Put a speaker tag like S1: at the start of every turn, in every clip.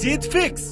S1: जीत fix.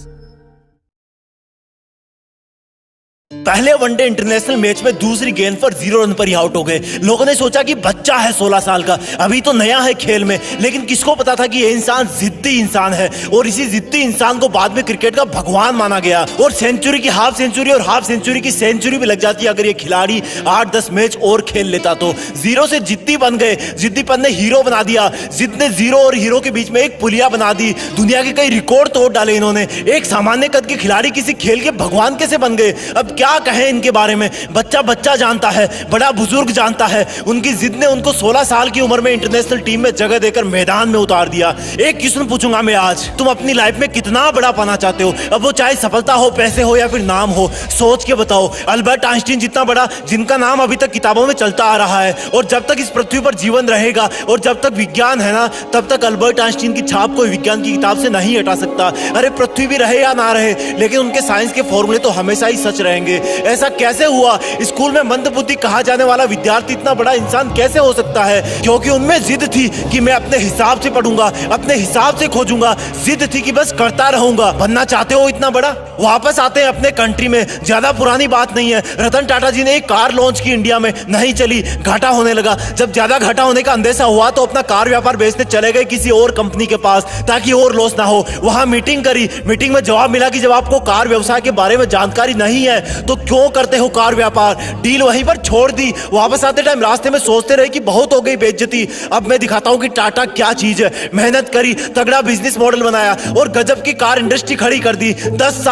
S1: पहले one day international match में दूसरी गेंद पर 0 रन पर ही आउट हो गए। लोगों ने सोचा कि बच्चा है 16 साल का, अभी तो नया है खेल में, लेकिन किसको पता था कि ये इंसान जिद्दी इंसान है और इसी जिद्दी इंसान को बाद में क्रिकेट का भगवान माना गया। और सेंचुरी की हाफ सेंचुरी और हाफ सेंचुरी की सेंचुरी भी लग जाती अगर ये खिलाड़ी 8-10 मैच और खेल लेता तो। जीरो से जिद्दी बन गए, जिद्दीपन ने हीरो बना दिया, जिद ने जीरो और हीरो के बीच में एक पुलिया बना दी। दुनिया के कई रिकॉर्ड तोड़ डाले इन्होंने। एक सामान्य कद के खिलाड़ी किसी खेल के भगवान कैसे बन गए? अब क्या कहें इनके बारे में। बच्चा बच्चा जानता है, बड़ा बुजुर्ग जानता है। उनकी जिद ने उनको 16 साल की उम्र में इंटरनेशनल टीम में जगह देकर मैदान में उतार दिया। एक क्वेश्चन पूछूंगा मैं आज, तुम अपनी लाइफ में कितना बड़ा पाना चाहते हो? अब वो चाहे सफलता हो, पैसे हो या फिर नाम हो, सोच के बताओ। अल्बर्ट आइंस्टीन जितना बड़ा, जिनका नाम अभी तक किताबों में चलता आ रहा है, और जब तक इस पृथ्वी पर जीवन रहेगा और जब तक विज्ञान है ना, तब तक अल्बर्ट आइंस्टीन की छाप कोई विज्ञान की किताब से नहीं हटा सकता। अरे पृथ्वी भी रहे या ना रहे, लेकिन उनके साइंस के फॉर्मूले तो हमेशा ही सच रहेंगे। ऐसा कैसे हुआ? स्कूल में मंदबुद्धि कहा जाने वाला विद्यार्थी इतना बड़ा इंसान कैसे हो सकता है? क्योंकि उनमें जिद थी कि मैं अपने हिसाब से पढ़ूंगा, अपने हिसाब से खोजूंगा। जिद थी कि बस करता रहूंगा। बनना चाहते हो इतना बड़ा? वापस आते हैं अपने कंट्री में। ज्यादा पुरानी बात नहीं है, रतन टाटा जी ने एक कार लॉन्च की इंडिया में, नहीं चली, घाटा होने लगा। जब ज्यादा घाटा होने का अंदेशा हुआ तो अपना कार व्यापार बेचने चले गए किसी और कंपनी के पास ताकि और लॉस ना हो। वहां मीटिंग करी, मीटिंग में जवाब मिला कि जब आपको कार व्यवसाय के बारे में जानकारी नहीं है तो क्यों करते हो कार व्यापार? डील वहीं पर छोड़ दी। वापस आते टाइम रास्ते में सोचते रहे कि बहुत हो गई बेइज्जती, अब मैं दिखाता हूं कि टाटा क्या चीज है। मेहनत करी, तगड़ा बिजनेस मॉडल बनाया और गजब की कार इंडस्ट्री खड़ी कर दी। 10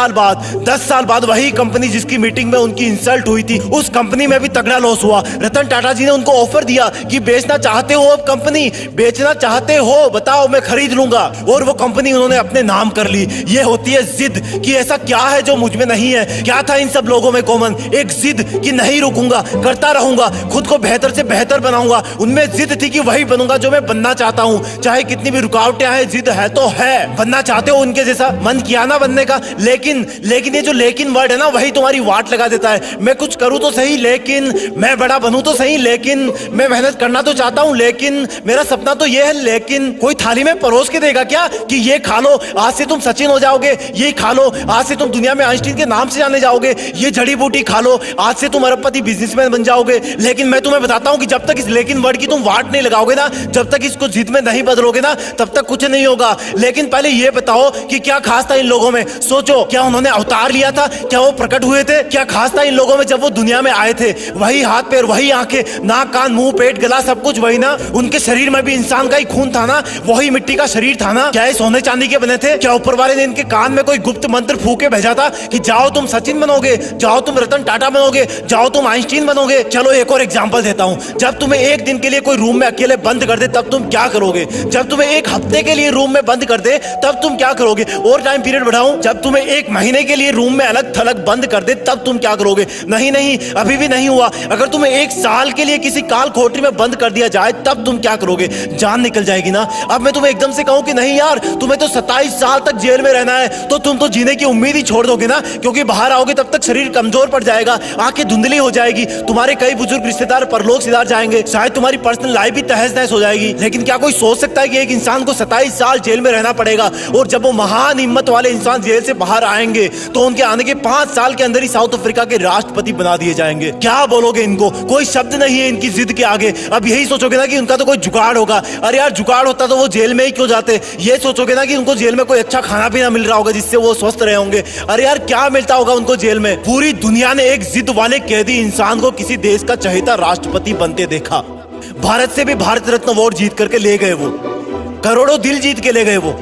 S1: साल बाद वही कंपनी जिसकी मीटिंग में उनकी इंसल्ट हुई थी, उस कंपनी में भी तगड़ा लॉस हुआ। रतन टाटा जी ने उनको ऑफर दिया कि बेचना चाहते हो, अब कंपनी बेचना चाहते हो, बताओ मैं खरीद लूंगा। और वो कंपनी उन्होंने अपने नाम कर ली। ये होती है जिद कि ऐसा क्या है जो मुझ में नहीं है। क्या था इन सब लोगों में कॉमन? एक जिद कि नहीं रुकूंगा, करता रहूंगा, खुद को बेहतर से बेहतर बनाऊंगा। उनमें जिद थी कि वही बनूंगा जो मैं बनना चाहता हूं, चाहे कितनी भी रुकावटें आए। जिद है तो है। बनना चाहते हो उनके जैसा? मन किया ना बनने का, लेकिन ये जो लेकिन वर्ड है ना, वही तुम्हारी वाट लगा देता है। मैं कुछ करूं तो सही, लेकिन मैं बड़ा बनूं तो सही, लेकिन मैं मेहनत करना तो चाहता हूं, लेकिन मेरा सपना तो ये है, लेकिन कोई थाली में परोस के देगा क्या कि ये खा लो, आज से तुम सचिन हो जाओगे, ये खा लो, आज से तुम दुनिया में आइंस्टीन के नाम से जाने जाओगे, ये जड़ी बूटी खा लो, आज से तुम अरबपति बिजनेसमैन बन जाओगे। लेकिन मैं तुम्हें बताता हूं कि जब तक इस लेकिन वर्ड की तुम वाट नहीं लगाओगे ना, जब तक इसको जिद में नहीं बदलोगे ना, तब तक कुछ नहीं होगा। लेकिन पहले ये बताओ कि क्या खास था इन लोगों में? सोचो, क्या उन्होंने अवतार लिया था? क्या वो प्रकट हुए थे? क्या खास था इन लोगों में जब वो दुनिया में आए थे? वही हाथ पैर, वही आंखें, नाक कान मुंह पेट गला सब कुछ वही ना। उनके शरीर में भी इंसान का ही खून था ना, वही मिट्टी का शरीर था ना। क्या ये सोने चांदी के बने थे? क्या ऊपर वाले ने इनके कान में कोई गुप्त मंत्र फूके भेजा था कि जाओ तुम सचिन बनोगे, जाओ तुम रतन टाटा बनोगे, जाओ तुम आइंस्टीन बनोगे? चलो एक और एग्जांपल देता हूं। जब तुम्हें एक दिन के लिए कोई रूम में अकेले बंद कर दे तब तुम क्या करोगे? जब तुम्हें एक हफ्ते के लिए रूम में बंद कर दे तब तुम क्या करोगे? और टाइम पीरियड बढ़ाऊं, जब तुम्हें एक महीने के लिए रूम में अलग थलग बंद कर दे तब तुम क्या करोगे? नहीं, अभी भी नहीं हुआ। अगर तुम्हें 1 साल के लिए किसी काल कोठरी में बंद कर दिया जाए तब तुम क्या करोगे? जान निकल जाएगी ना। अब मैं तुम्हें एकदम से कहूं कि नहीं यार, तुम्हें तो 27 साल तक जेल में रहना है, तो तुम तो जीने की उम्मीद ही छोड़ दोगे ना, क्योंकि बाहर आओगे तब तक शरीर कमजोर पड़ जाएगा, आंखें धुंधली हो जाएगी, तुम्हारे कई बुजुर्ग रिश्तेदार परलोक सिधार जाएंगे, शायद तुम्हारी पर्सनल लाइफ भी तहस नहस हो जाएगी। लेकिन क्या कोई सोच सकता है कि एक इंसान को 27 साल जेल में रहना पड़ेगा, और जब वो महान हिम्मत वाले इंसान जेल से बाहर आएंगे तो उनके आने के 5 साल के अंदर ही साउथ अफ्रीका के राष्ट्रपति बना दिए जाएंगे? क्या बोलोगे इनको? कोई शब्द नहीं है इनकी जिद के आगे। अब यही सोचोगे ना कि उनका तो कोई जुगाड़ होगा। अरे यार, जुगाड़ होता तो वो जेल में ही क्यों जाते? ये सोचोगे ना कि उनको जेल में कोई अच्छा खाना पीना मिल रहा होगा जिससे वो स्वस्थ रहे होंगे। अरे यार, क्या मिलता होगा उनको जेल में? पूरी दुनिया ने एक जिद वाले कैदी इंसान को किसी देश का चहेता राष्ट्रपति बनते देखा। भारत से भी भारत रत्न अवार्ड जीत करके ले गए वो, करोड़ों दिल जीत के ले गए वो।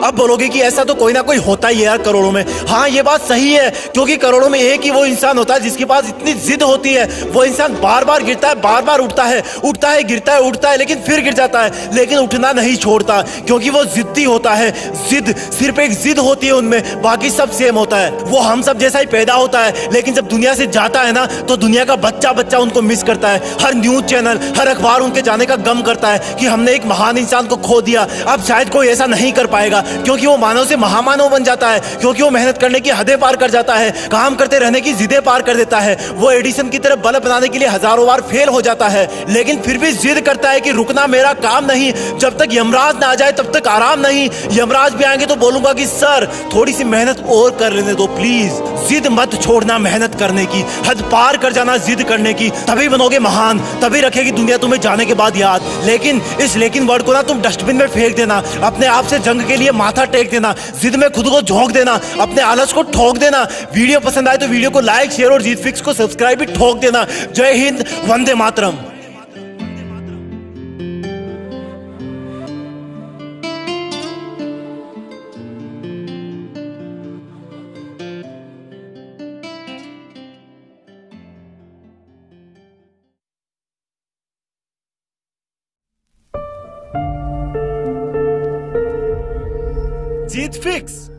S1: अब बोलोगे कि ऐसा तो कोई ना कोई होता ही है यार करोड़ों में। हाँ, ये बात सही है, क्योंकि करोड़ों में एक ही वो इंसान होता है जिसके पास इतनी जिद होती है। वो इंसान बार बार गिरता है, बार बार उठता है, गिरता है, उठता है, लेकिन फिर गिर जाता है, लेकिन उठना नहीं छोड़ता, क्योंकि वो जिद्दी होता है। जिद, सिर्फ एक जिद होती है उनमें, बाकी सब सेम होता है। वो हम सब जैसा ही पैदा होता है, लेकिन जब दुनिया से जाता है ना, तो दुनिया का बच्चा उनको मिस करता है। हर न्यूज चैनल, हर अखबार उनके जाने का गम करता है कि हमने एक महान इंसान को खो दिया। अब शायद कोई ऐसा नहीं कर पाएगा, क्योंकि वो मानव से महामानव बन जाता है, क्योंकि वो मेहनत करने की हदें पार कर जाता है, काम करते रहने की जिदें पार कर देता है। वो एडिसन की तरह बल्ब बनाने के लिए हजारों बार फेल हो जाता है, लेकिन फिर भी जिद करता है कि रुकना मेरा काम नहीं, जब तक यमराज ना आ जाए तब तक आराम नहीं। यमराज भी आएंगे तो बोलूंगा कि सर थोड़ी सी मेहनत और कर लेने दो प्लीज। जिद मत छोड़ना मेहनत करने की, हद पार कर जाना जिद करने की, तभी बनोगे महान, तभी रखेगी दुनिया तुम्हें जाने के बाद याद। लेकिन इस लेकिन वर्ड को ना तुम डस्टबिन में फेंक देना, अपने आप से जंग के लिए माथा टेक देना, जिद में खुद को झोंक देना, अपने आलस को ठोक देना। वीडियो पसंद आए तो वीडियो को लाइक शेयर और जीत फिक्स को सब्सक्राइब भी ठोक देना। जय हिंद, वंदे मातरम। जीत फिक्स।